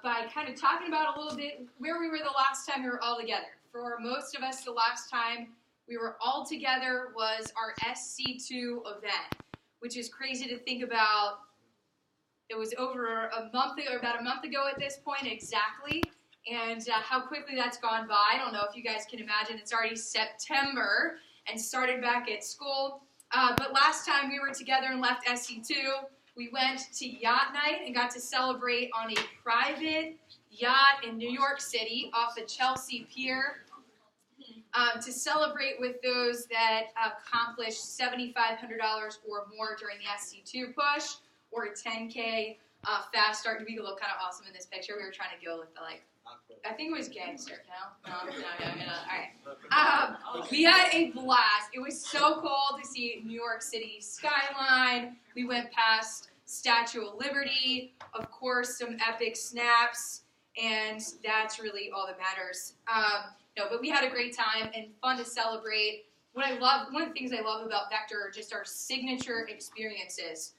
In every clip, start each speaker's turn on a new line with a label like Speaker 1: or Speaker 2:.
Speaker 1: by kind of talking about a little bit where we were the last time we were all together. For most of us, the last time we were all together was our SC2 event, which is crazy to think about. It was over a month ago, or about a month ago at this point exactly, and how quickly that's gone by. I don't know if you guys can imagine. It's already September and started back at school. But last time we were together and left SC2, we went to yacht night and got to celebrate on a private yacht in New York City off the Chelsea Pier to celebrate with those that accomplished $7,500 or more during the SC2 push, or a 10K fast start. We look kind of awesome in this picture. We were trying to go with the, like, I think it was gangster. No. All right. We had a blast. It was so cool to see New York City skyline. We went past Statue of Liberty. Of course, some epic snaps, and that's really all that matters. But we had a great time and fun to celebrate. One of the things I love about Vector are just our signature experiences.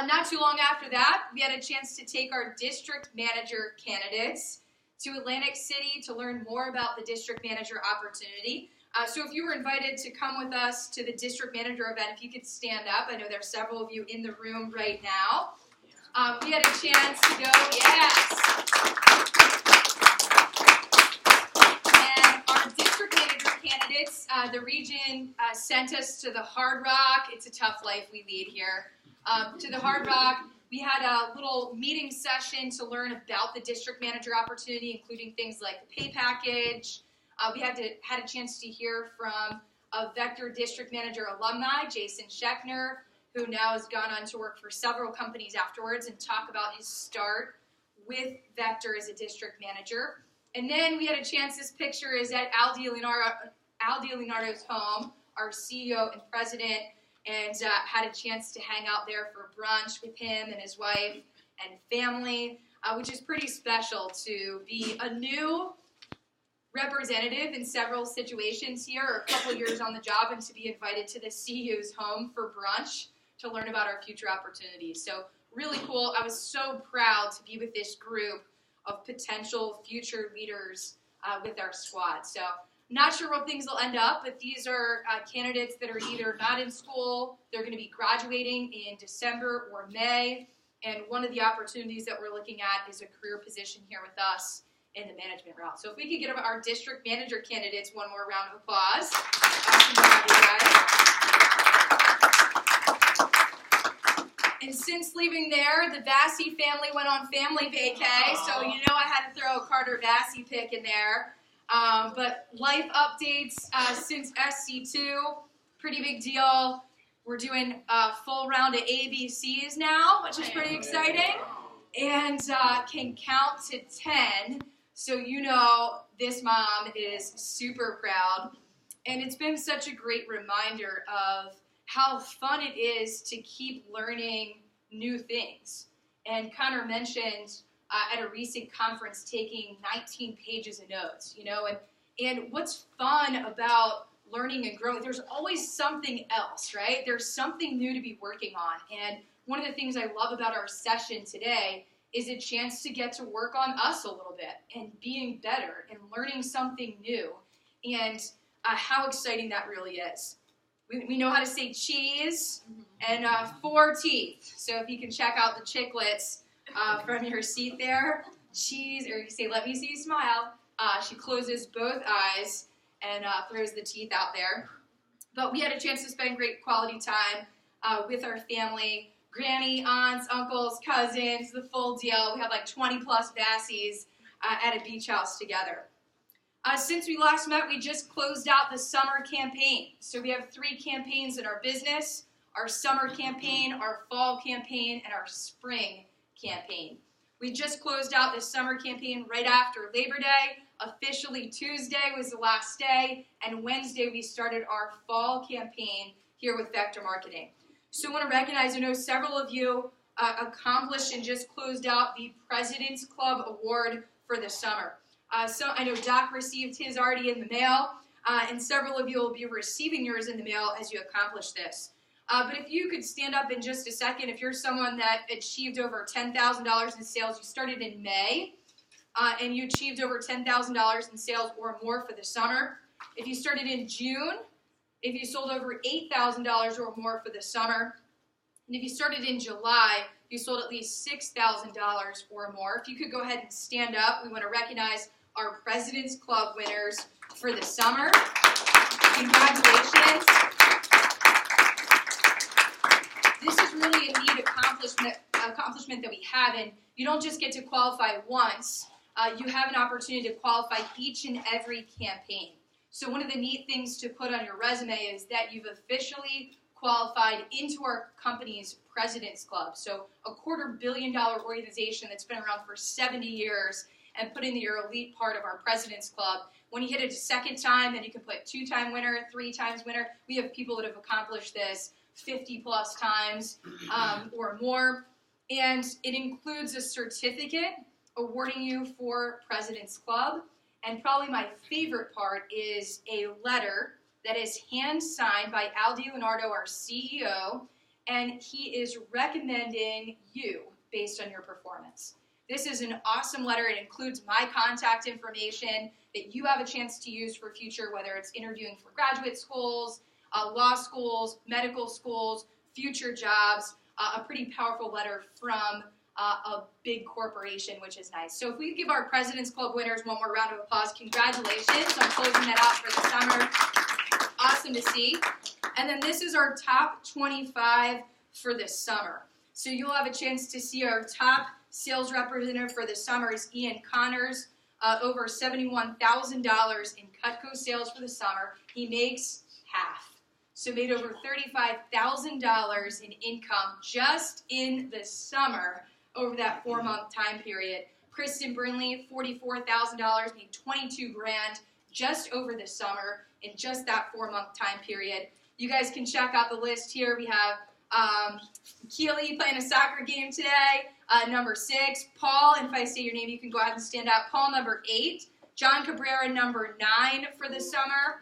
Speaker 1: Not too long after that, we had a chance to take our district manager candidates to Atlantic City to learn more about the district manager opportunity. So if you were invited to come with us to the district manager event, if you could stand up. I know there's several of you in the room right now. We had a chance to go, yes. And our district manager candidates, the region sent us to the Hard Rock. It's a tough life we lead here. To the Hard Rock. We had a little meeting session to learn about the district manager opportunity, including things like the pay package. We had a chance to hear from a Vector district manager alumni, Jason Schechner, who now has gone on to work for several companies afterwards, and talk about his start with Vector as a district manager. And then we had a chance, this picture is at Al DiLeonardo's home, our CEO and president, and had a chance to hang out there for brunch with him and his wife and family, which is pretty special to be a new representative in several situations here, or a couple years on the job, and to be invited to the CEO's home for brunch to learn about our future opportunities. So really cool. I was so proud to be with this group of potential future leaders with our squad. So not sure where things will end up, but these are candidates that are either not in school, they're going to be graduating in December or May, and one of the opportunities that we're looking at is a career position here with us in the management route. So if we could give our district manager candidates one more round of applause. Awesome to have you guys. And since leaving there, the Vassy family went on family vacay, so you know I had to throw a Carter Vassy pick in there. But life updates since SC2, pretty big deal. We're doing a full round of ABCs now, which is pretty exciting, and can count to 10. So you know this mom is super proud. And it's been such a great reminder of how fun it is to keep learning new things. And Connor mentioned at a recent conference taking 19 pages of notes, and what's fun about learning and growing, there's always something else, right? There's something new to be working on. And one of the things I love about our session today is a chance to get to work on us a little bit and being better and learning something new, and how exciting that really is. We know how to say cheese and 4 teeth. So if you can check out the chiclets from your seat there, cheese, or you say, let me see you smile. She closes both eyes and throws the teeth out there. But we had a chance to spend great quality time with our family, granny, aunts, uncles, cousins, the full deal. We had like 20 plus Vassies at a beach house together. Since we last met, we just closed out the summer campaign. So we have 3 campaigns in our business: our summer campaign, our fall campaign, and our spring campaign. We just closed out the summer campaign right after Labor Day. Officially Tuesday was the last day, and Wednesday we started our fall campaign here with Vector Marketing. So I want to recognize, I know several of you accomplished and just closed out the President's Club Award for the summer. So I know Doc received his already in the mail, and several of you will be receiving yours in the mail as you accomplish this. But if you could stand up in just a second, if you're someone that achieved over $10,000 in sales, you started in May, and you achieved over $10,000 in sales or more for the summer. If you started in June, if you sold over $8,000 or more for the summer. And if you started in July, you sold at least $6,000 or more. If you could go ahead and stand up, we want to recognize our President's Club winners for the summer. Congratulations. This is really a neat accomplishment that we have, and you don't just get to qualify once. You have an opportunity to qualify each and every campaign. So one of the neat things to put on your resume is that you've officially qualified into our company's President's Club. So a $250 million organization that's been around for 70 years and put in your elite part of our President's Club. When you hit it a second time, then you can put 2-time winner, 3 times winner. We have people that have accomplished this 50 plus times or more. And it includes a certificate awarding you for President's Club. And probably my favorite part is a letter that is hand-signed by Al DiLeonardo, our CEO, and he is recommending you based on your performance. This is an awesome letter. It includes my contact information that you have a chance to use for future, whether it's interviewing for graduate schools, law schools, medical schools, future jobs, a pretty powerful letter from a big corporation, which is nice. So if we give our President's Club winners one more round of applause, congratulations on closing that out for the summer. Awesome to see. And then this is our top 25 for the summer. So you'll have a chance to see our top sales representative for the summer is Ian Connors, over $71,000 in Cutco sales for the summer. He makes half. So made over $35,000 in income just in the summer over that 4-month time period. Kristen Brinley, $44,000, made $22,000 just over the summer in just that 4-month time period. You guys can check out the list here. We have Keely playing a soccer game today, number 6. Paul, and if I say your name, you can go ahead and stand up. Paul, number 8. John Cabrera, number 9 for the summer.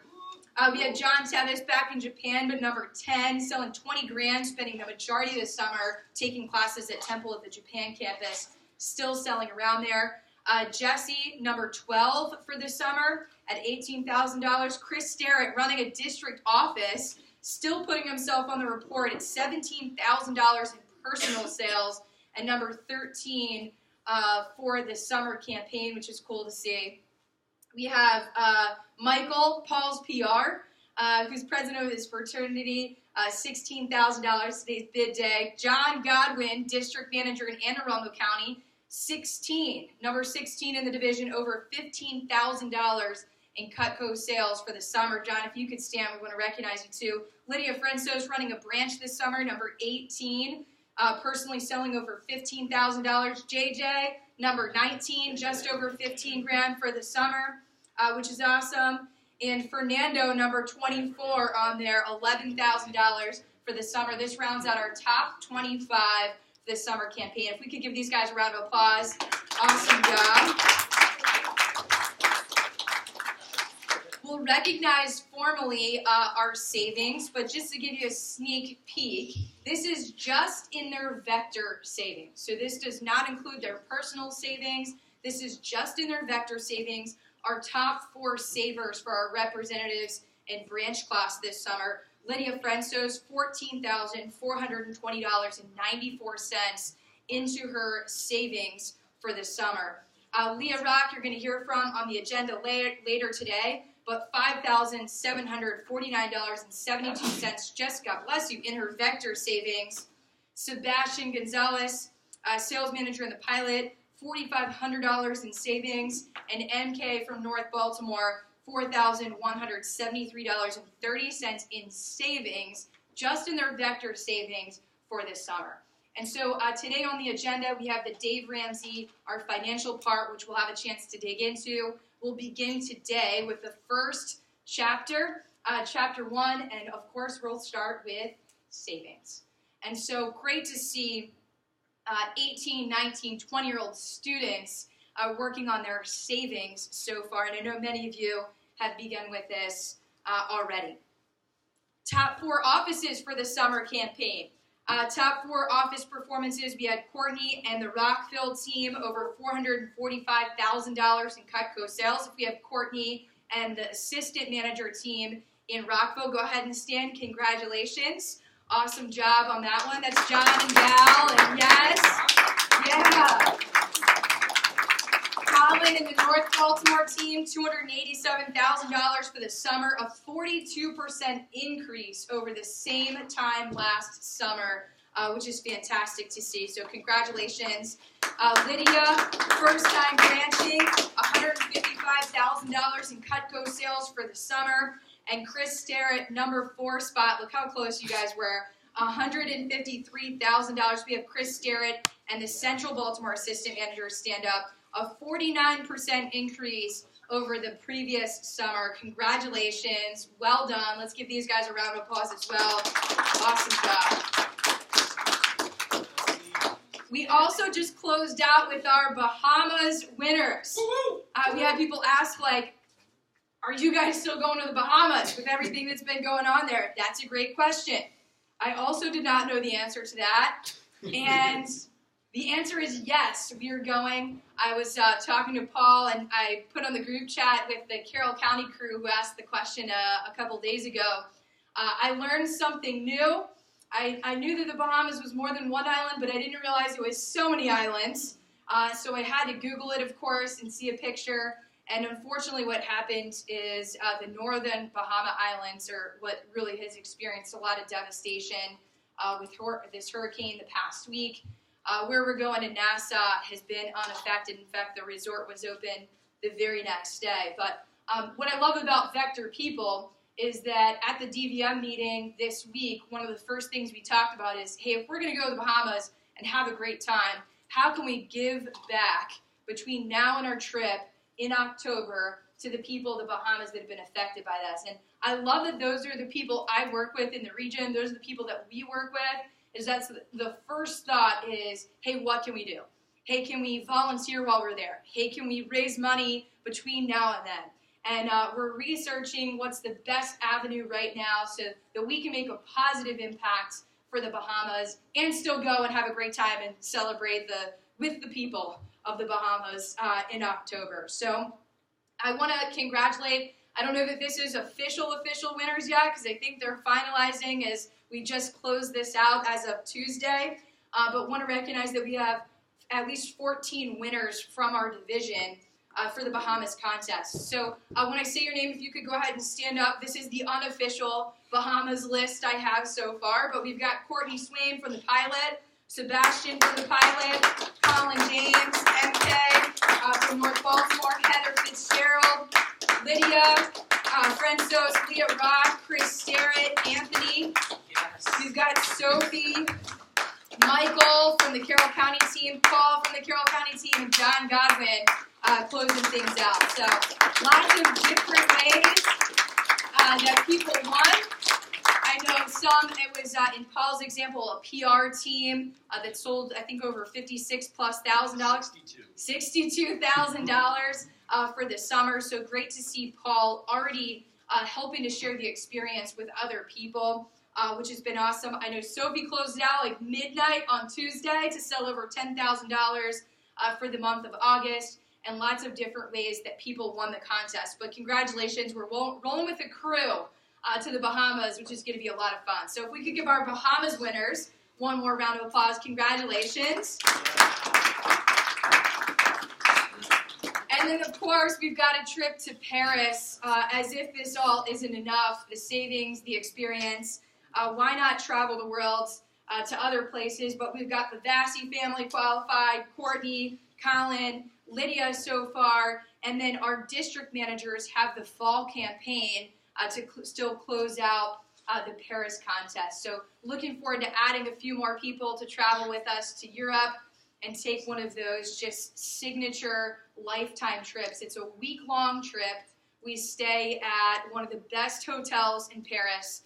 Speaker 1: We had John Tevis back in Japan, but number 10, selling $20,000, spending the majority of the summer taking classes at Temple at the Japan campus, still selling around there. Jesse, number 12 for the summer at $18,000. Chris Sterrett, running a district office, still putting himself on the report at $17,000 in personal sales, and number 13 for the summer campaign, which is cool to see. We have Michael, Paul's PR, who's president of his fraternity, $16,000 today's bid day. John Godwin, district manager in Anne Arundel County, number 16 in the division, over $15,000 in Cutco sales for the summer. John, if you could stand, we want to recognize you too. Lydia Frensos running a branch this summer, number 18, personally selling over $15,000. JJ, number 19, just over $15,000 for the summer, which is awesome. And Fernando, number 24 on there, $11,000 for the summer. This rounds out our top 25 this summer campaign. If we could give these guys a round of applause. Awesome job. We'll recognize formally our savings, but just to give you a sneak peek, this is just in their vector savings. So this does not include their personal savings. This is just in their vector savings. Our top 4 savers for our representatives in branch class this summer. Lydia Frensos, $14,420.94 into her savings for the summer. Leah Rock, you're going to hear from on the agenda later today, but $5,749.72, just God bless you, in her vector savings. Sebastian Gonzalez, sales manager in the pilot, $4,500 in savings, and MK from North Baltimore, $4,173.30 in savings, just in their vector savings for this summer. And so today on the agenda, we have the Dave Ramsey, our financial part, which we'll have a chance to dig into. We'll begin today with the first chapter, chapter 1, and of course, we'll start with savings. And so great to see 18, 19, 20-year-old students working on their savings so far, and I know many of you have begun with this already. Top 4 offices for the summer campaign. Top 4 office performances, we had Courtney and the Rockville team, over $445,000 in Cutco sales. If we have Courtney and the assistant manager team in Rockville, go ahead and stand. Congratulations. Awesome job on that one. That's John and Val, and yes, yeah. Colin and the North Baltimore team, $287,000 for the summer, a 42% increase over the same time last summer, which is fantastic to see. So congratulations. Lydia, first time branching, $155,000 in Cutco sales for the summer. And Chris Starrett, number 4 spot. Look how close you guys were. $153,000. We have Chris Starrett and the Central Baltimore assistant manager stand up. A 49% increase over the previous summer. Congratulations. Well done. Let's give these guys a round of applause as well. Awesome job. We also just closed out with our Bahamas winners. We had people ask, like, are you guys still going to the Bahamas with everything that's been going on there? That's a great question. I also did not know the answer to that. And the answer is yes, we are going. I was talking to Paul, and I put on the group chat with the Carroll County crew who asked the question a couple days ago. I learned something new. I knew that the Bahamas was more than one island, but I didn't realize it was so many islands. So I had to Google it, of course, and see a picture. And unfortunately what happened is the northern Bahama Islands are what really has experienced a lot of devastation with this hurricane the past week. Where we're going in Nassau has been unaffected. In fact, the resort was open the very next day. But what I love about Vector People is that at the DVM meeting this week, one of the first things we talked about is, hey, if we're going to go to the Bahamas and have a great time, how can we give back between now and our trip in October to the people of the Bahamas that have been affected by this? And I love that those are the people I work with in the region. Those are the people that we work with. Is that's the first thought is, hey, what can we do? Hey, can we volunteer while we're there? Hey, can we raise money between now and then? And we're researching what's the best avenue right now so that we can make a positive impact for the Bahamas and still go and have a great time and celebrate with the people of the Bahamas in October. So I want to congratulate, I don't know that this is official winners yet because I think they're finalizing as we just closed this out as of Tuesday, but want to recognize that we have at least 14 winners from our division for the Bahamas contest. So when I say your name, if you could go ahead and stand up. This is the unofficial Bahamas list I have so far, but we've got Courtney Swain from the pilot, Sebastian from the pilot, Colin James, MK from North Baltimore, Heather Fitzgerald, Lydia, Francis, Leah Rock, Chris Starrett, Anthony. Yes. We've got Sophie, Michael from the Carroll County team, Paul from the Carroll County team, and John Godwin closing things out. So lots of different ways that people won. I know some, it was in Paul's example, a PR team that sold, I think, over $56,000+, $62,000 for the summer. So great to see Paul already helping to share the experience with other people, which has been awesome. I know Sophie closed it out like midnight on Tuesday to sell over $10,000 for the month of August, and lots of different ways that people won the contest. But congratulations, we're rolling with a crew to the Bahamas, which is going to be a lot of fun. So if we could give our Bahamas winners one more round of applause, congratulations. And then, of course, we've got a trip to Paris. As if this all isn't enough, the savings, the experience, why not travel the world to other places? But we've got the Vassy family qualified, Courtney, Colin, Lydia so far, and then our district managers have the fall campaign to still close out the Paris contest. So looking forward to adding a few more people to travel with us to Europe and take one of those just signature lifetime trips. It's a week-long trip. We stay at one of the best hotels in Paris.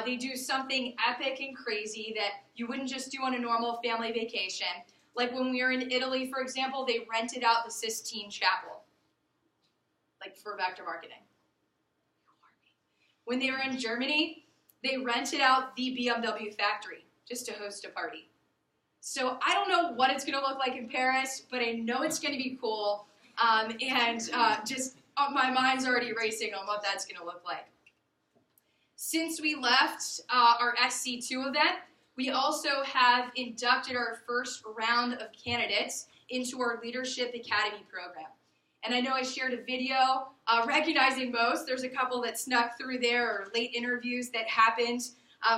Speaker 1: They do something epic and crazy that you wouldn't just do on a normal family vacation. Like when we were in Italy, for example, they rented out the Sistine Chapel, like for vector marketing. When they were in Germany, they rented out the BMW factory just to host a party. So I don't know what it's going to look like in Paris, but I know it's going to be cool, my mind's already racing on what that's going to look like. Since we left our SC2 event, we also have inducted our first round of candidates into our Leadership Academy program. And I know I shared a video recognizing most. There's a couple that snuck through there, or late interviews that happened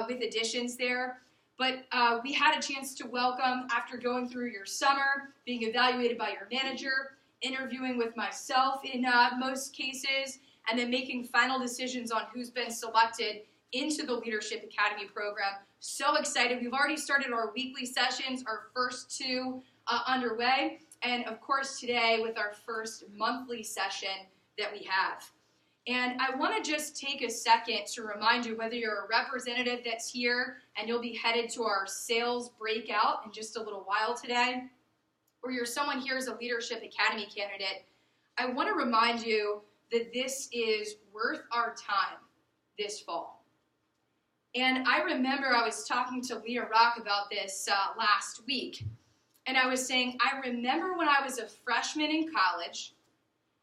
Speaker 1: with additions there. But we had a chance to welcome, after going through your summer, being evaluated by your manager, interviewing with myself in most cases, and then making final decisions on who's been selected into the Leadership Academy program. So excited. We've already started our weekly sessions, our first two underway, and of course today with our first monthly session that we have. And I want to just take a second to remind you, whether you're a representative that's here and you'll be headed to our sales breakout in just a little while today, or you're someone here as a Leadership Academy candidate, I want to remind you that this is worth our time this fall. And I remember I was talking to Leah Rock about this last week, and I was saying, I remember when I was a freshman in college,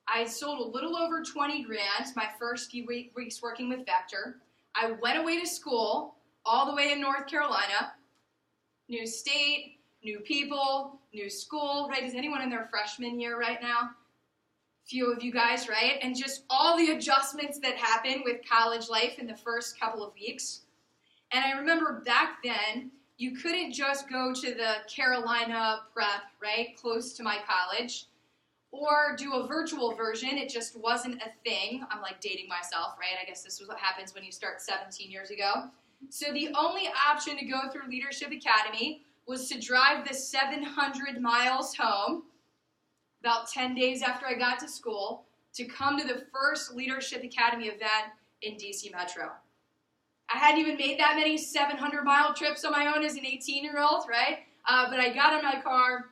Speaker 1: I sold a little over 20 grand my first few weeks working with Vector. I went away to school, all the way in North Carolina, new state, new people, new school, right? Is anyone in their freshman year right now? Few of you guys, right? And just all the adjustments that happen with college life in the first couple of weeks. And I remember back then, you couldn't just go to the Carolina Prep, right, close to my college, or do a virtual version. It just wasn't a thing. I'm like dating myself, right? I guess this was what happens when you start 17 years ago. So the only option to go through Leadership Academy was to drive the 700 miles home, about 10 days after I got to school, to come to the first Leadership Academy event in DC Metro. I hadn't even made that many 700-mile trips on my own as an 18-year-old, right? But I got in my car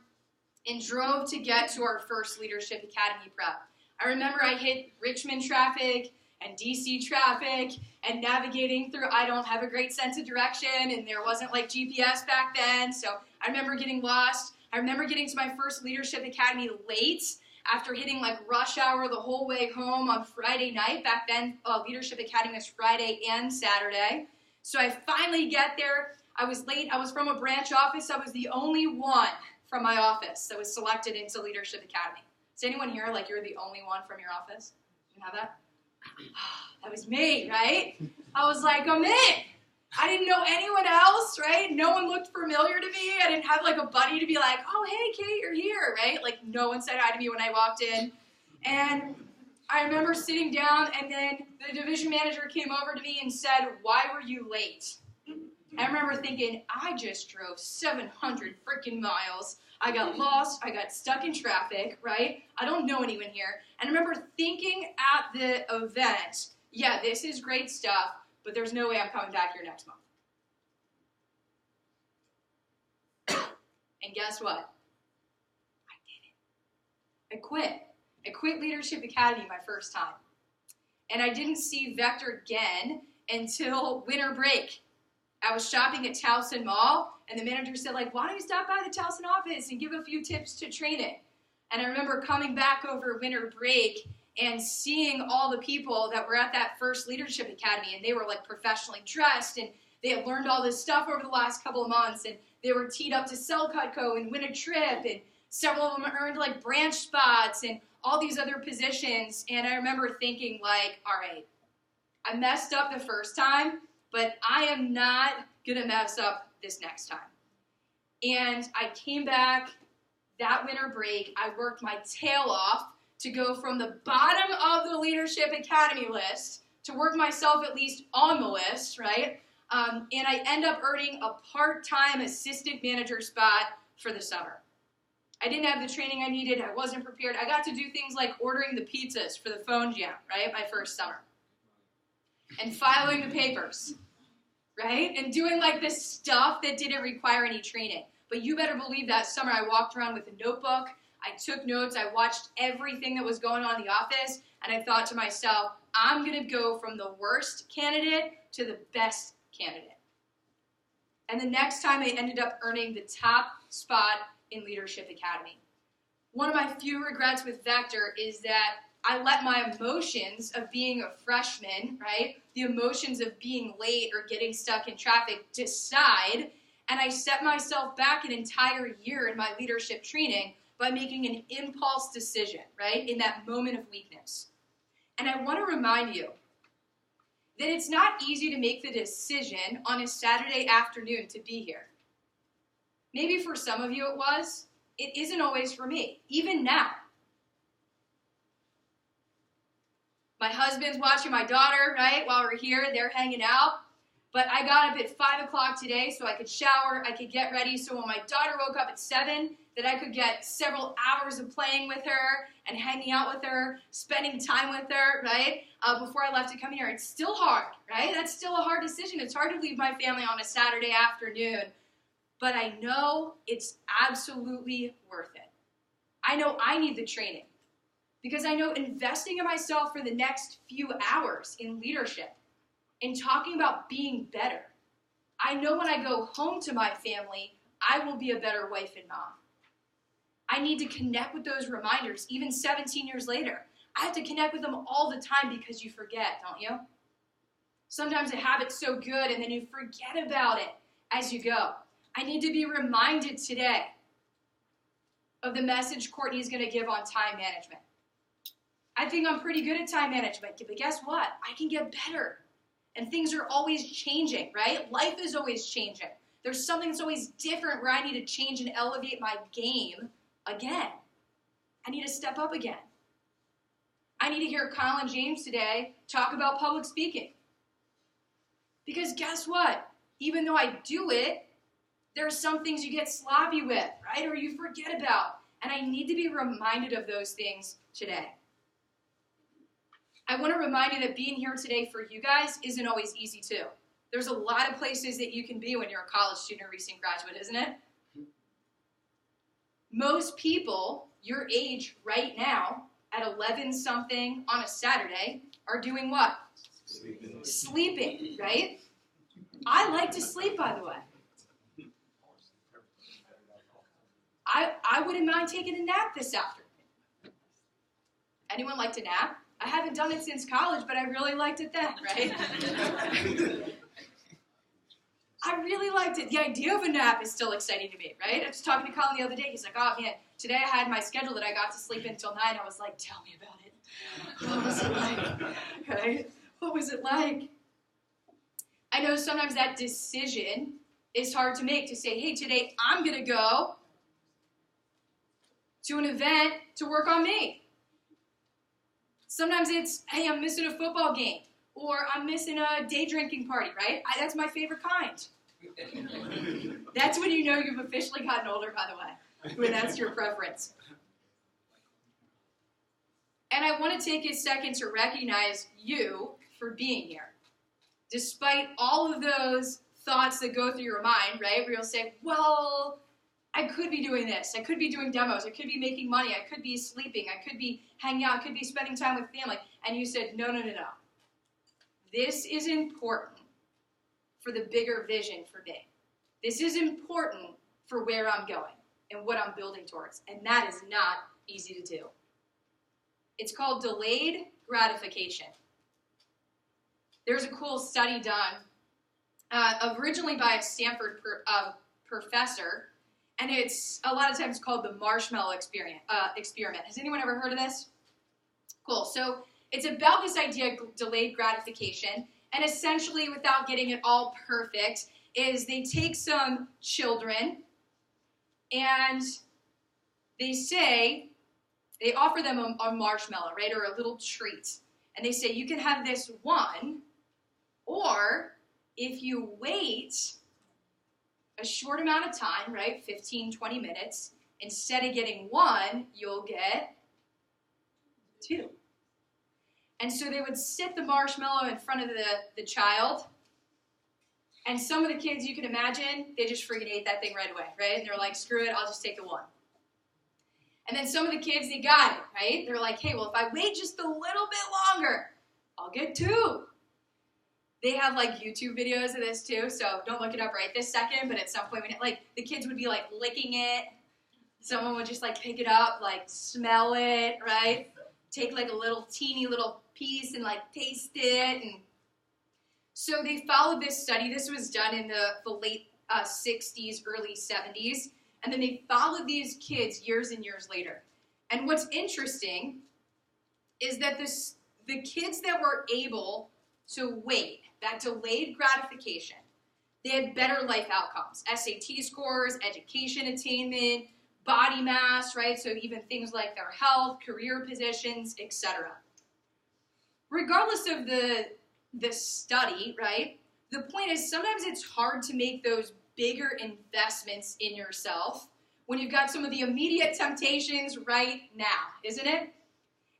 Speaker 1: and drove to get to our first Leadership Academy prep. I remember I hit Richmond traffic and DC traffic and navigating through. I don't have a great sense of direction, and there wasn't like GPS back then, so I remember getting lost. I remember getting to my first Leadership Academy late after hitting like rush hour the whole way home on Friday night. Back then, Leadership Academy was Friday and Saturday. So I finally get there. I was late. I was from a branch office. I was the only one from my office that was selected into Leadership Academy. Is anyone here like you're the only one from your office? You have that? That was me, right? I was like, I'm in. I didn't know anyone else, right? No one looked familiar to me. I didn't have like a buddy to be like, oh, hey, Kate, you're here, right? Like no one said hi to me when I walked in. And I remember sitting down, and then the division manager came over to me and said, why were you late? I remember thinking, I just drove 700 freaking miles. I got lost. I got stuck in traffic, right? I don't know anyone here. And I remember thinking at the event, yeah, this is great stuff, but there's no way I'm coming back here next month. And guess what? I did it. I quit. I quit Leadership Academy my first time. And I didn't see Vector again until winter break. I was shopping at Towson Mall, and the manager said, like, why don't you stop by the Towson office and give a few tips to training? And I remember coming back over winter break and seeing all the people that were at that first Leadership Academy, and they were like professionally dressed, and they had learned all this stuff over the last couple of months, and they were teed up to sell Cutco and win a trip, and several of them earned like branch spots and all these other positions. And I remember thinking like, all right, I messed up the first time, but I am not gonna mess up this next time. And I came back that winter break. I worked my tail off to go from the bottom of the Leadership Academy list to work myself at least on the list, right? And I end up earning a part-time assistant manager spot for the summer. I didn't have the training I needed. I wasn't prepared. I got to do things like ordering the pizzas for the phone jam, right, my first summer. And filing the papers, right? And doing like this stuff that didn't require any training. But you better believe that summer I walked around with a notebook. I took notes. I watched everything that was going on in the office, and I thought to myself, I'm going to go from the worst candidate to the best candidate. And the next time I ended up earning the top spot in Leadership Academy. One of my few regrets with Vector is that I let my emotions of being a freshman, right, the emotions of being late or getting stuck in traffic decide, and I set myself back an entire year in my leadership training by making an impulse decision, right, in that moment of weakness. And I want to remind you that it's not easy to make the decision on a Saturday afternoon to be here. Maybe for some of you it was. It isn't always for me, even now. My husband's watching my daughter, right, while we're here. They're hanging out. But I got up at 5 o'clock today so I could shower, I could get ready, so when my daughter woke up at 7, that I could get several hours of playing with her and hanging out with her, spending time with her, right, before I left to come here. It's still hard, right? That's still a hard decision. It's hard to leave my family on a Saturday afternoon. But I know it's absolutely worth it. I know I need the training because I know investing in myself for the next few hours in leadership and talking about being better, I know when I go home to my family, I will be a better wife and mom. I need to connect with those reminders, even 17 years later. I have to connect with them all the time because you forget, don't you? Sometimes a habit's so good and then you forget about it as you go. I need to be reminded today of the message Courtney's going to give on time management. I think I'm pretty good at time management, but guess what? I can get better. And things are always changing, right? Life is always changing. There's something that's always different where I need to change and elevate my game again. I need to step up again. I need to hear Kyle and James today talk about public speaking. Because guess what? Even though I do it, there are some things you get sloppy with, right? Or you forget about. And I need to be reminded of those things today. I want to remind you that being here today for you guys isn't always easy too. There's a lot of places that you can be when you're a college student or recent graduate, isn't it? Most people your age right now at 11-something on a Saturday are doing what? Sleeping, right? I like to sleep, by the way. I wouldn't mind taking a nap this afternoon. Anyone like to nap? I haven't done it since college, but I really liked it then, right? I really liked it. The idea of a nap is still exciting to me, right? I was talking to Colin the other day. He's like, oh, man, today I had my schedule that I got to sleep until 9. I was like, tell me about it. What was it like? Right? What was it like? I know sometimes that decision is hard to make, to say, hey, today I'm going to go to an event to work on me. Sometimes it's, hey, I'm missing a football game, or I'm missing a day drinking party, right? That's my favorite kind. That's when you know you've officially gotten older, by the way, when that's your preference. And I want to take a second to recognize you for being here. Despite all of those thoughts that go through your mind, right, where you'll say, well, I could be doing this, I could be doing demos, I could be making money, I could be sleeping, I could be hanging out, I could be spending time with family. And you said, no. This is important for the bigger vision for me. This is important for where I'm going and what I'm building towards. And that is not easy to do. It's called delayed gratification. There's a cool study done originally by a Stanford professor, and it's a lot of times called the marshmallow experiment. Has anyone ever heard of this? Cool. So it's about this idea of delayed gratification, and essentially, without getting it all perfect, is they take some children and they offer them a marshmallow, right, or a little treat. And they say, you can have this one, or if you wait a short amount of time, right, 15, 20 minutes, instead of getting one, you'll get 2. And so they would sit the marshmallow in front of the child, and some of the kids, you can imagine, they just freaking ate that thing right away, right? And they're like, screw it, I'll just take the one. And then some of the kids, they got it, right? They're like, hey, well, if I wait just a little bit longer, I'll get 2. They have like YouTube videos of this too, so don't look it up right this second, but at some point, like the kids would be like licking it. Someone would just like pick it up, like smell it, right? Take like a little teeny little piece and like taste it. And so they followed this study. This was done in the late 60s, early 70s. And then they followed these kids years and years later. And what's interesting is that the kids that were able to wait, that delayed gratification, they had better life outcomes. SAT scores, education attainment, body mass, right? So even things like their health, career positions, etc. Regardless of the study, right? The point is sometimes it's hard to make those bigger investments in yourself when you've got some of the immediate temptations right now, isn't it?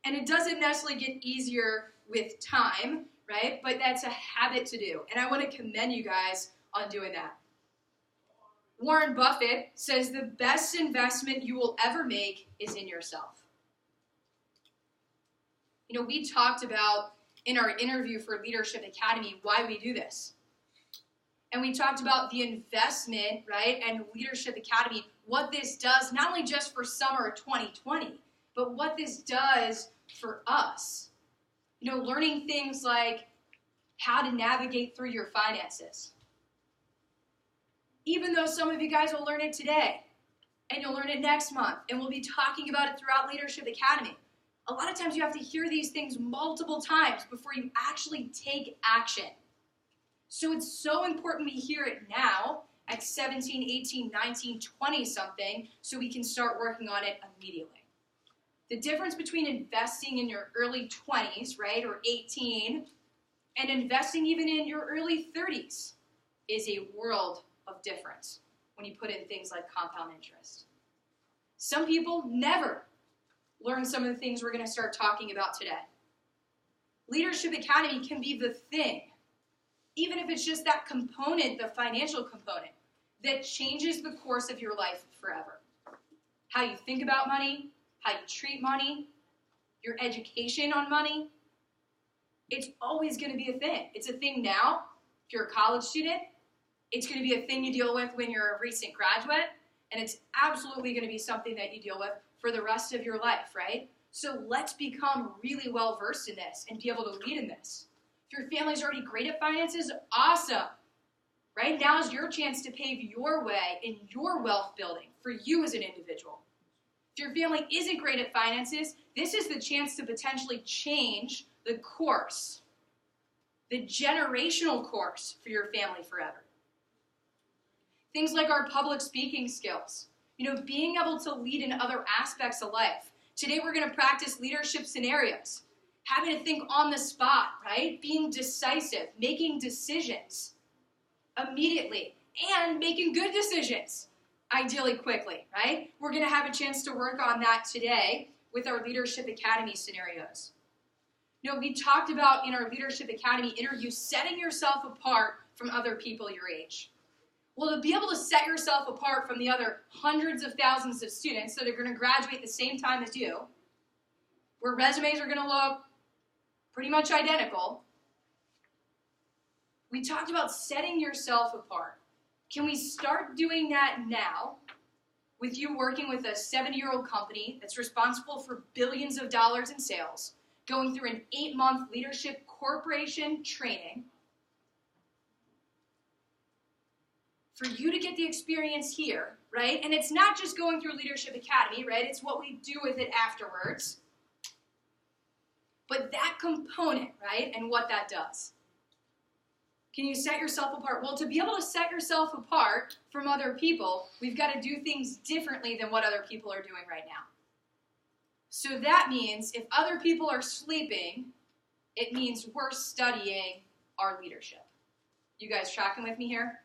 Speaker 1: And it doesn't necessarily get easier with time, right? But that's a habit to do. And I want to commend you guys on doing that. Warren Buffett says the best investment you will ever make is in yourself. You know, we talked about in our interview for Leadership Academy why we do this. And we talked about the investment, right, and Leadership Academy, what this does, not only just for summer 2020, but what this does for us. You know, learning things like how to navigate through your finances. Even though some of you guys will learn it today, and you'll learn it next month, and we'll be talking about it throughout Leadership Academy. A lot of times you have to hear these things multiple times before you actually take action. So it's so important we hear it now at 17, 18, 19, 20 something so we can start working on it immediately. The difference between investing in your early 20s, right, or 18, and investing even in your early 30s is a world of difference when you put in things like compound interest. Some people never learn some of the things we're going to start talking about today. Leadership Academy can be the thing, even if it's just that component, the financial component, that changes the course of your life forever. How you think about money, how you treat money, your education on money. It's always going to be a thing. It's a thing now. If you're a college student, it's going to be a thing you deal with when you're a recent graduate, and it's absolutely going to be something that you deal with for the rest of your life, right? So let's become really well versed in this and be able to lead in this. If your family's already great at finances, awesome. Right? Now is your chance to pave your way in your wealth building for you as an individual. If your family isn't great at finances, this is the chance to potentially change the course, the generational course for your family forever. Things like our public speaking skills, you know, being able to lead in other aspects of life. Today we're going to practice leadership scenarios, having to think on the spot, right? Being decisive, making decisions immediately, and making good decisions, ideally quickly, right? We're going to have a chance to work on that today with our Leadership Academy scenarios. You know, we talked about in our Leadership Academy interview setting yourself apart from other people your age. Well, to be able to set yourself apart from the other hundreds of thousands of students that are going to graduate at the same time as you, where resumes are going to look pretty much identical, we talked about setting yourself apart. Can we start doing that now with you working with a 70-year-old company that's responsible for billions of dollars in sales, going through an 8-month leadership corporation training, for you to get the experience here, right? And it's not just going through Leadership Academy, right? It's what we do with it afterwards. But that component, right, and what that does. Can you set yourself apart? Well, to be able to set yourself apart from other people, we've got to do things differently than what other people are doing right now. So that means if other people are sleeping, it means we're studying our leadership. You guys tracking with me here?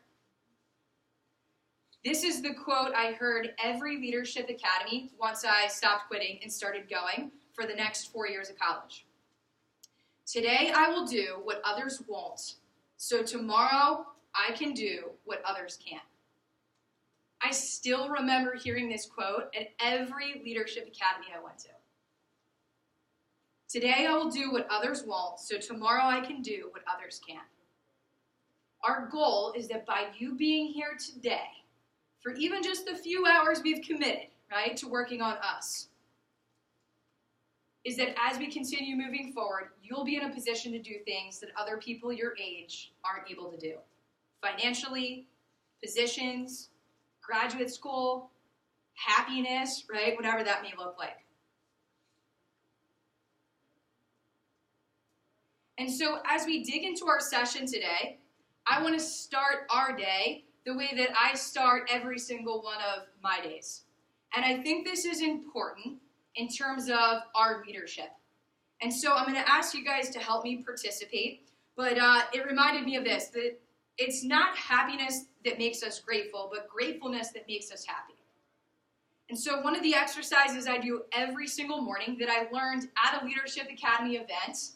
Speaker 1: This is the quote I heard every Leadership Academy once I stopped quitting and started going for the next 4 years of college. Today I will do what others won't, so tomorrow I can do what others can't. I still remember hearing this quote at every leadership academy I went to. Today I will do what others won't, so tomorrow I can do what others can't. Our goal is that by you being here today, for even just the few hours we've committed, right, to working on us, is that as we continue moving forward, you'll be in a position to do things that other people your age aren't able to do. Financially, positions, graduate school, happiness, right, whatever that may look like. And so as we dig into our session today, I want to start our day the way that I start every single one of my days. And I think this is important in terms of our leadership. And so I'm going to ask you guys to help me participate, but it reminded me of this, that it's not happiness that makes us grateful, but gratefulness that makes us happy. And so one of the exercises I do every single morning that I learned at a Leadership Academy event,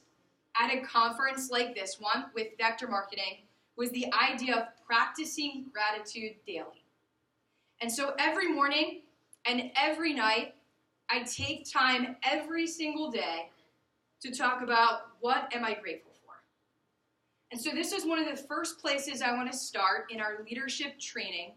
Speaker 1: at a conference like this one with Vector Marketing, was the idea of practicing gratitude daily. And so every morning and every night, I take time every single day to talk about what am I grateful for. And so this is one of the first places I want to start in our leadership training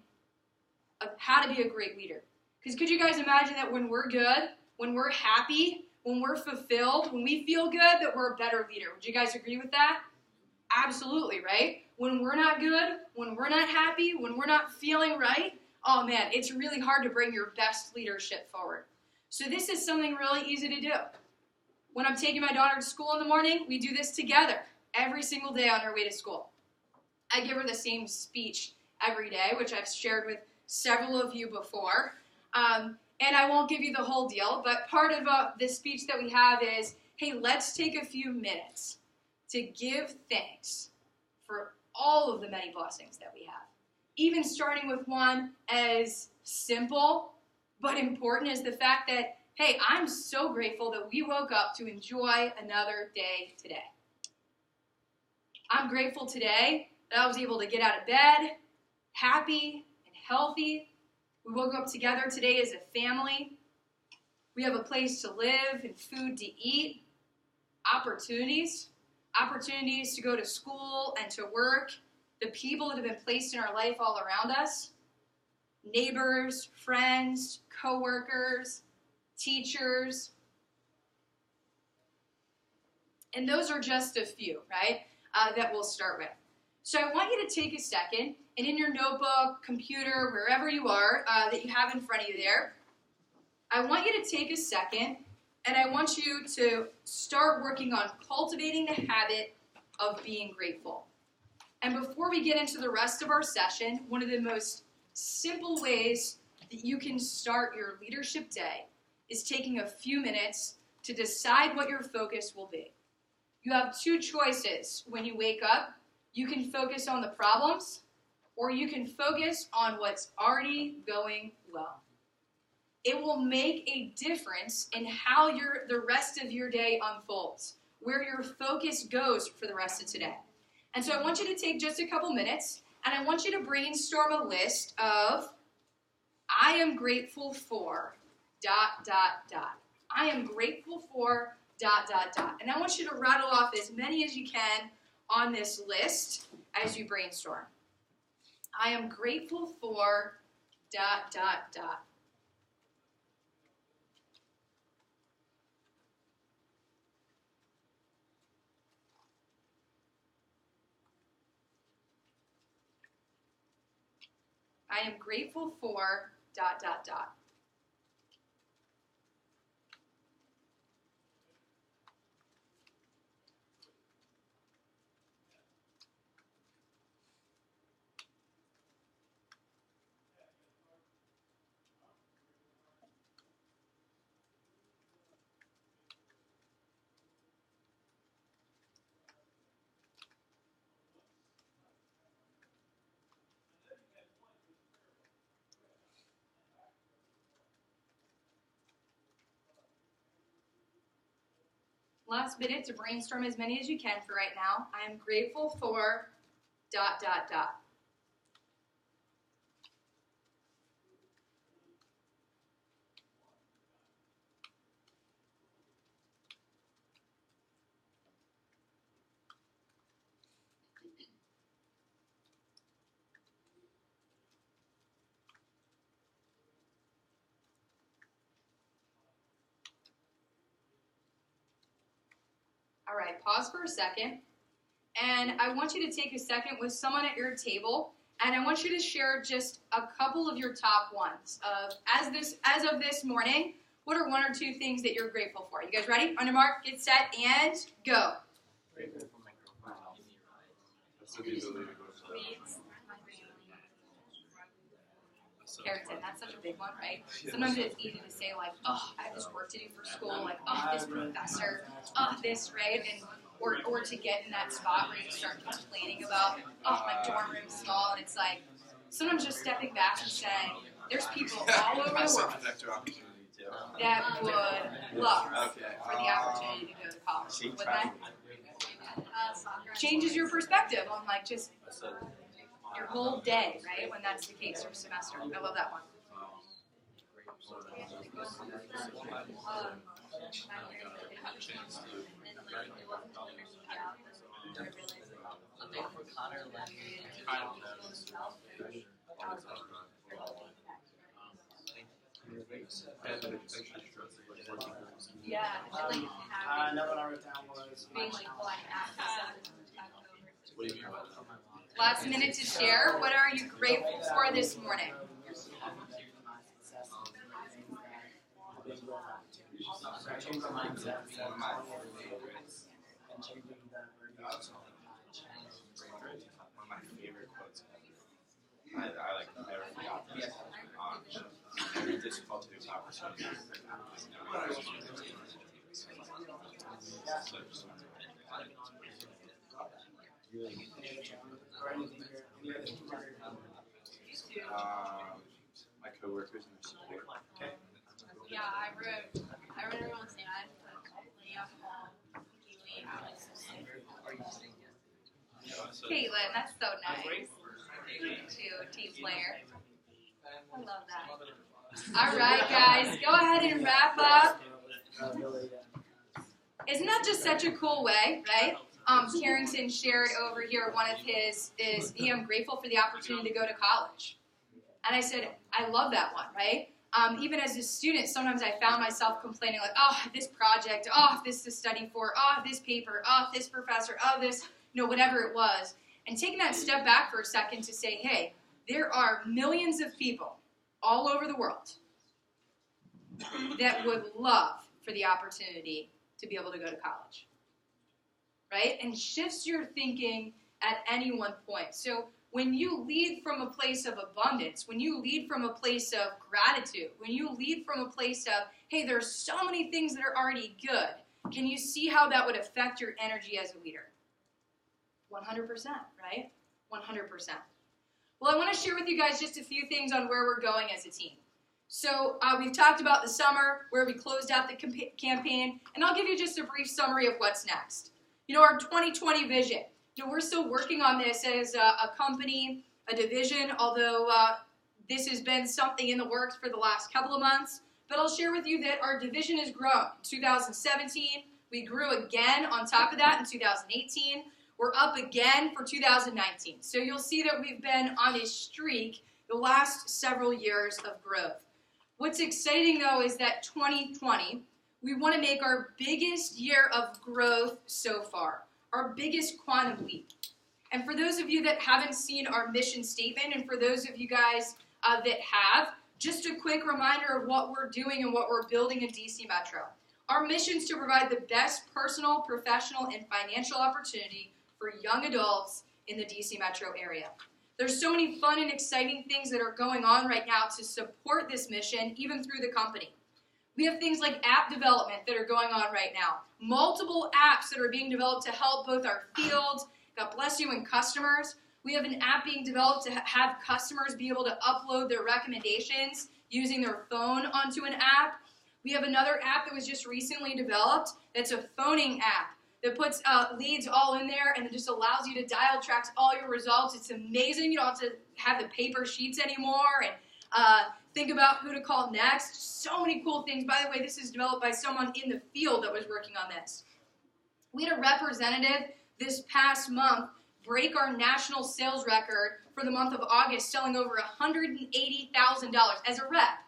Speaker 1: of how to be a great leader. Because could you guys imagine that when we're good, when we're happy, when we're fulfilled, when we feel good, that we're a better leader? Would you guys agree with that? Absolutely, right? When we're not good, when we're not happy, when we're not feeling right, oh man, it's really hard to bring your best leadership forward. So this is something really easy to do. When I'm taking my daughter to school in the morning, we do this together every single day on her way to school. I give her the same speech every day, which I've shared with several of you before. And I won't give you the whole deal, but part of the speech that we have is, hey, let's take a few minutes to give thanks for all of the many blessings that we have. Even starting with one as simple but important as the fact that, hey, I'm so grateful that we woke up to enjoy another day today. I'm grateful today that I was able to get out of bed, happy and healthy. We woke up together today as a family. We have a place to live and food to eat, opportunities to go to school and to work, the people that have been placed in our life all around us, neighbors, friends, coworkers, teachers. And those are just a few, right, that we'll start with. So I want you to take a second, and in your notebook, computer, wherever you are that you have in front of you there, I want you to take a second, and I want you to start working on cultivating the habit of being grateful. And before we get into the rest of our session, one of the most simple ways that you can start your leadership day is taking a few minutes to decide what your focus will be. You have two choices when you wake up. You can focus on the problems, or you can focus on what's already going well. It will make a difference in how the rest of your day unfolds, where your focus goes for the rest of today. And so I want you to take just a couple minutes, and I want you to brainstorm a list of, I am grateful for, ... I am grateful for, ... And I want you to rattle off as many as you can on this list as you brainstorm. I am grateful for, ... I am grateful for, ... Last minute to brainstorm as many as you can for right now. I am grateful for, ... All right, pause for a second. And I want you to take a second with someone at your table, and I want you to share just a couple of your top ones of as of this morning. What are one or two things that you're grateful for? You guys ready? On your mark, get set, and go.
Speaker 2: Grateful for my girlfriend.
Speaker 1: Carrington, that's such a big one, right? Sometimes it's easy to say like, oh, I have this work to do for school, like, oh, this professor, oh, this, right? And or to get in that spot where you start complaining about, oh, my dorm room's small, and it's like, sometimes just stepping back and saying, there's people all over the world that would love for the opportunity to go to college. Would that changes your perspective on like just your whole day, right? When that's the case, or semester. I love that one. Yeah.
Speaker 2: Another one I wrote down was
Speaker 1: last minute to share. What are you grateful for this morning?
Speaker 2: I changed my mindset. And changing the
Speaker 3: One of my favorite quotes. I like never forgot this. Every difficulty is opportunity. My coworkers and their support.
Speaker 2: Okay.
Speaker 4: Yeah, I wrote everyone's name. I put Leah, Paul, Keely, Alex,
Speaker 1: Caitlin, that's so nice. Team player. I love that. All right, guys, go ahead and wrap up. Isn't that just such a cool way, right? Carrington shared over here one of his is, I'm grateful for the opportunity to go to college. And I said, I love that one, right? Even as a student, sometimes I found myself complaining like, oh, this project, oh, this to study for, oh, this paper, oh, this professor, oh, this, whatever it was. And taking that step back for a second to say, hey, there are millions of people all over the world that would love for the opportunity to be able to go to college, right? And shifts your thinking at any one point. So when you lead from a place of abundance, when you lead from a place of gratitude, when you lead from a place of, hey, there's so many things that are already good, can you see how that would affect your energy as a leader? 100%, right? 100%. Well, I want to share with you guys just a few things on where we're going as a team. So we've talked about the summer, where we closed out the campaign, and I'll give you just a brief summary of what's next. Our 2020 vision. We're still working on this as a company, a division, although this has been something in the works for the last couple of months. But I'll share with you that our division has grown. In 2017, we grew again on top of that in 2018. We're up again for 2019. So you'll see that we've been on a streak the last several years of growth. What's exciting, though, is that 2020, we want to make our biggest year of growth so far, our biggest quantum leap. And for those of you that haven't seen our mission statement, and for those of you guys that have, just a quick reminder of what we're doing and what we're building in DC Metro. Our mission is to provide the best personal, professional, and financial opportunity for young adults in the DC Metro area. There's so many fun and exciting things that are going on right now to support this mission, even through the company. We have things like app development that are going on right now. Multiple apps that are being developed to help both our field, God bless you, and customers. We have an app being developed to have customers be able to upload their recommendations using their phone onto an app. We have another app that was just recently developed that's a phoning app that puts leads all in there and it just allows you to dial, tracks all your results. It's amazing. You don't have to have the paper sheets anymore and think about who to call next. So many cool things. By the way, this is developed by someone in the field that was working on this. We had a representative this past month break our national sales record for the month of August, selling over $180,000 as a rep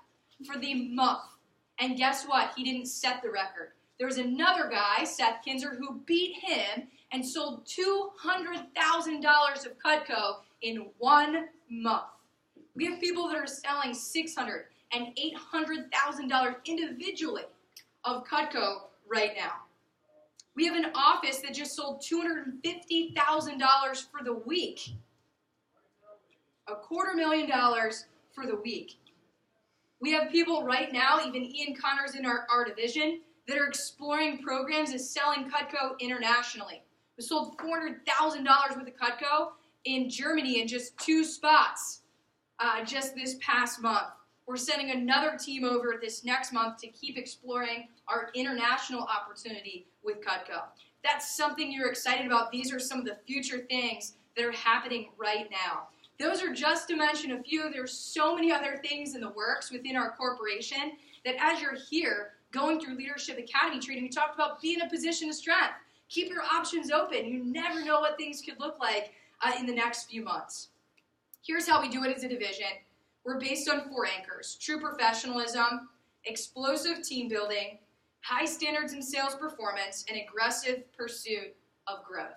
Speaker 1: for the month. And guess what? He didn't set the record. There was another guy, Seth Kinzer, who beat him and sold $200,000 of Cutco in 1 month. We have people that are selling $600,000 and $800,000 individually of Cutco right now. We have an office that just sold $250,000 for the week. $250,000 for the week. We have people right now, even Ian Connors in our division, that are exploring programs and selling Cutco internationally. We sold $400,000 worth of Cutco in Germany in just 2 spots just this past month. We're sending another team over this next month to keep exploring our international opportunity with Cutco. That's something you're excited about. These are some of the future things that are happening right now. Those are just to mention a few. There's so many other things in the works within our corporation that as you're here going through Leadership Academy training, we talked about being in a position of strength. Keep your options open. You never know what things could look like in the next few months. Here's how we do it as a division. We're based on 4 anchors: true professionalism, explosive team building, high standards in sales performance, and aggressive pursuit of growth.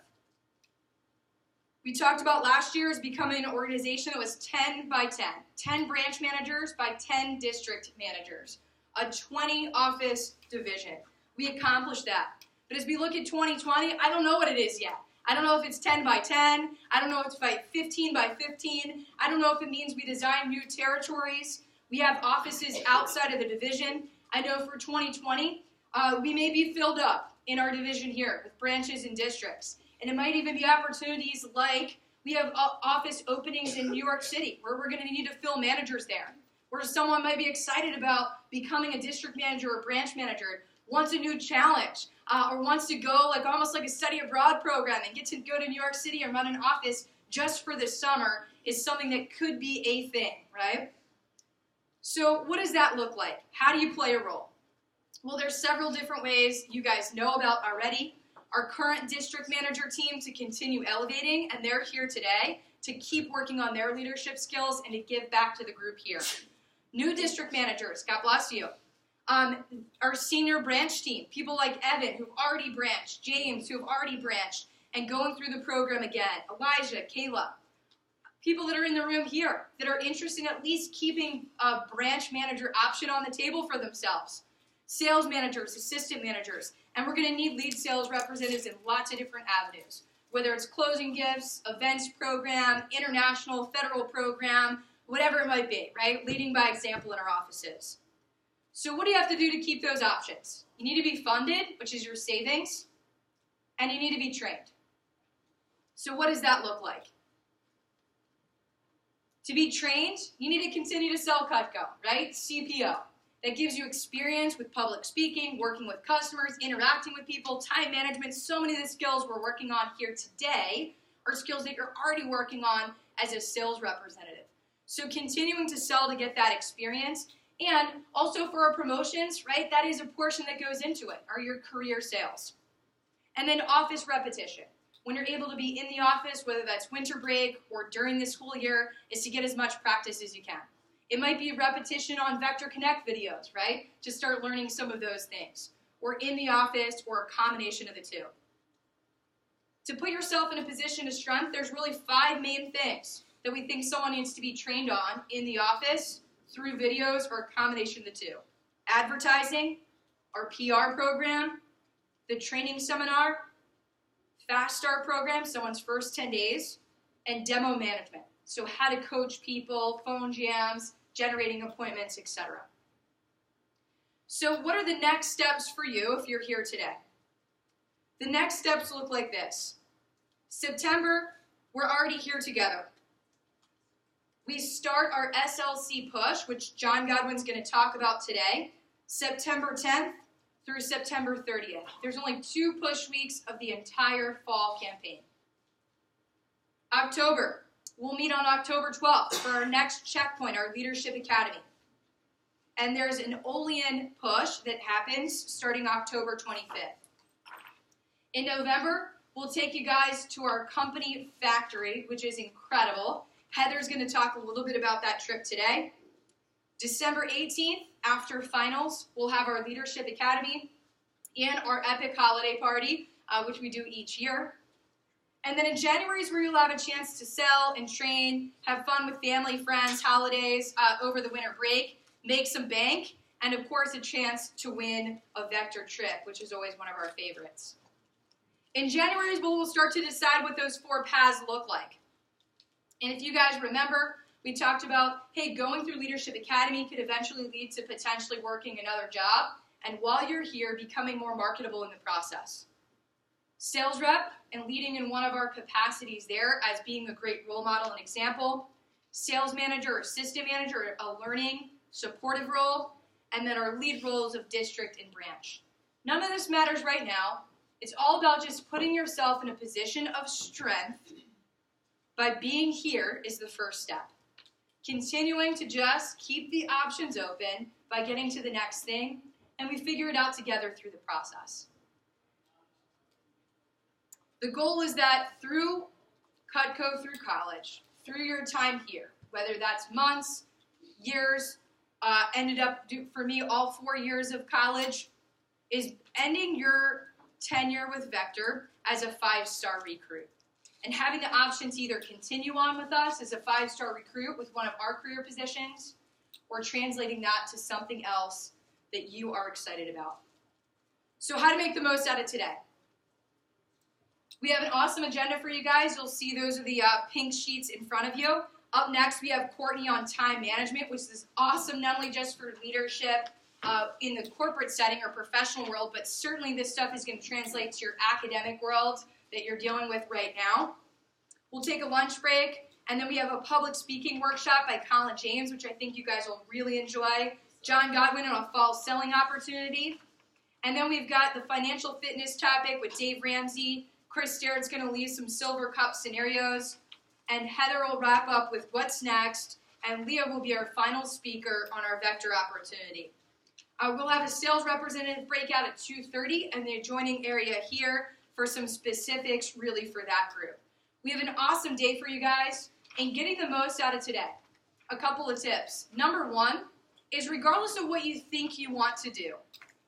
Speaker 1: We talked about last year as becoming an organization that was 10 by 10. 10 branch managers by 10 district managers. A 20-office division. We accomplished that. But as we look at 2020, I don't know what it is yet. I don't know if it's 10 by 10. I don't know if it's 15 by 15. I don't know if it means we design new territories. We have offices outside of the division. I know for 2020, we may be filled up in our division here with branches and districts. And it might even be opportunities like we have office openings in New York City where we're going to need to fill managers there. Where someone might be excited about becoming a district manager or branch manager, wants a new challenge, or wants to go almost like a study abroad program and get to go to New York City and run an office just for the summer is something that could be a thing, right? So what does that look like? How do you play a role? Well, there's several different ways you guys know about already. Our current district manager team to continue elevating, and they're here today to keep working on their leadership skills and to give back to the group here. New district managers, God bless you. Our senior branch team, people like Evan, who've already branched, James, who have already branched, and going through the program again, Elijah, Kayla. People that are in the room here that are interested in at least keeping a branch manager option on the table for themselves. Sales managers, assistant managers, and we're going to need lead sales representatives in lots of different avenues, whether it's closing gifts, events program, international, federal program, whatever it might be, right? Leading by example in our offices. So what do you have to do to keep those options? You need to be funded, which is your savings, and you need to be trained. So what does that look like? To be trained, you need to continue to sell Cutco, right? CPO. That gives you experience with public speaking, working with customers, interacting with people, time management. So many of the skills we're working on here today are skills that you're already working on as a sales representative. So continuing to sell to get that experience, and also for our promotions, right, that is a portion that goes into it, are your career sales. And then office repetition. When you're able to be in the office, whether that's winter break or during the school year, is to get as much practice as you can. It might be repetition on Vector Connect videos, right, to start learning some of those things. Or in the office, or a combination of the two. To put yourself in a position of strength, there's really 5 main things that we think someone needs to be trained on in the office, through videos, or a combination of the two. Advertising, our PR program, the training seminar, Fast Start program, someone's first 10 days, and demo management. So how to coach people, phone jams, generating appointments, etc. So what are the next steps for you if you're here today? The next steps look like this. September, we're already here together. We start our SLC push, which John Godwin's going to talk about today, September 10th through September 30th. There's only 2 push weeks of the entire fall campaign. October, we'll meet on October 12th for our next checkpoint, our Leadership Academy. And there's an Olean push that happens starting October 25th. In November, we'll take you guys to our company factory, which is incredible. Heather's going to talk a little bit about that trip today. December 18th, after finals, we'll have our Leadership Academy. and our epic holiday party, which we do each year. And then in January is where you'll have a chance to sell and train, have fun with family, friends, holidays over the winter break, make some bank, and of course a chance to win a vector trip, which is always one of our favorites. In January is when we'll start to decide what those 4 paths look like. And if you guys remember, we talked about, hey, going through Leadership Academy could eventually lead to potentially working another job, and while you're here, becoming more marketable in the process. Sales rep and leading in one of our capacities there as being a great role model and example. Sales manager or assistant manager, a learning, supportive role, and then our lead roles of district and branch. None of this matters right now. It's all about just putting yourself in a position of strength by being here is the first step. Continuing to just keep the options open by getting to the next thing, and we figure it out together through the process. The goal is that through Cutco, through college, through your time here, whether that's months, years, ended up, for me, all 4 years of college, is ending your tenure with Vector as a 5-star recruit. And having the option to either continue on with us as a 5-star recruit with one of our career positions, or translating that to something else that you are excited about. So how to make the most out of today. We have an awesome agenda for you guys. You'll see those are the pink sheets in front of you. Up next, we have Courtney on time management, which is awesome not only just for leadership in the corporate setting or professional world, but certainly this stuff is going to translate to your academic world that you're dealing with right now. We'll take a lunch break, and then we have a public speaking workshop by Colin James, which I think you guys will really enjoy. John Godwin on a fall selling opportunity. And then we've got the financial fitness topic with Dave Ramsey. Chris Starrett's going to lead some Silver Cup scenarios. And Heather will wrap up with what's next. And Leah will be our final speaker on our Vector opportunity. We'll have a sales representative breakout at 2:30 and the adjoining area here for some specifics really for that group. We have an awesome day for you guys and getting the most out of today. A couple of tips. Number 1 is regardless of what you think you want to do,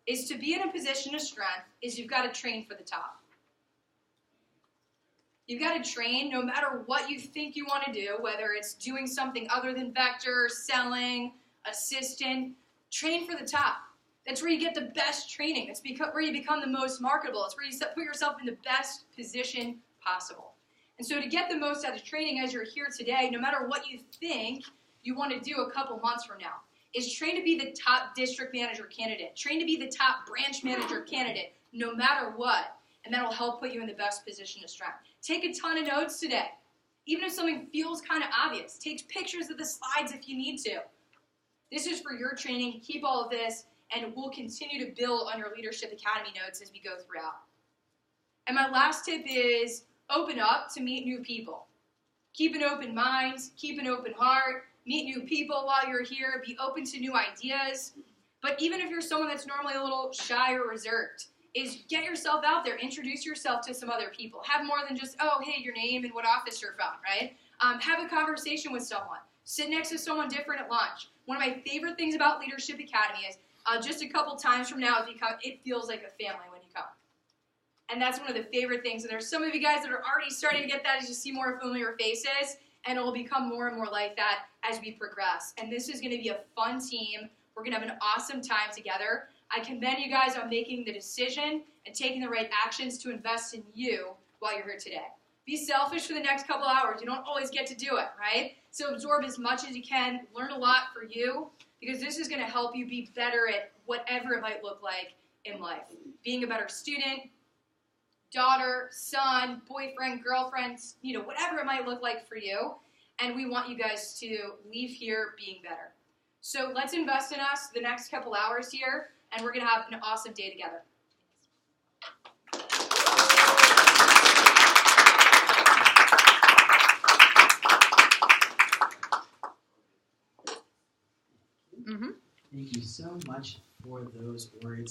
Speaker 1: is to be in a position of strength is you've got to train for the top. You've got to train no matter what you think you want to do, whether it's doing something other than Vector, selling, assistant, train for the top. That's where you get the best training. That's where you become the most marketable. It's where you put yourself in the best position possible. And so to get the most out of training as you're here today, no matter what you think you want to do a couple months from now, is train to be the top district manager candidate. Train to be the top branch manager candidate, no matter what. And that'll help put you in the best position of strength. Take a ton of notes today. Even if something feels kind of obvious, take pictures of the slides if you need to. This is for your training. Keep all of this, and we'll continue to build on your Leadership Academy notes as we go throughout. And my last tip is open up to meet new people. Keep an open mind, keep an open heart, meet new people while you're here, be open to new ideas. But even if you're someone that's normally a little shy or reserved, is get yourself out there, introduce yourself to some other people. Have more than just, oh, hey, your name and what office you're from, right? Have a conversation with someone. Sit next to someone different at lunch. One of my favorite things about Leadership Academy is just a couple times from now, it feels like a family when you come. And that's one of the favorite things. And there's some of you guys that are already starting to get that as you see more familiar faces. And it will become more and more like that as we progress. And this is going to be a fun team. We're going to have an awesome time together. I commend you guys on making the decision and taking the right actions to invest in you while you're here today. Be selfish for the next couple hours. You don't always get to do it, right? So absorb as much as you can. Learn a lot for you because this is going to help you be better at whatever it might look like in life. Being a better student, daughter, son, boyfriend, girlfriend, whatever it might look like for you. And we want you guys to leave here being better. So let's invest in us the next couple hours here, and we're going to have an awesome day together.
Speaker 5: Thank you so much for those words.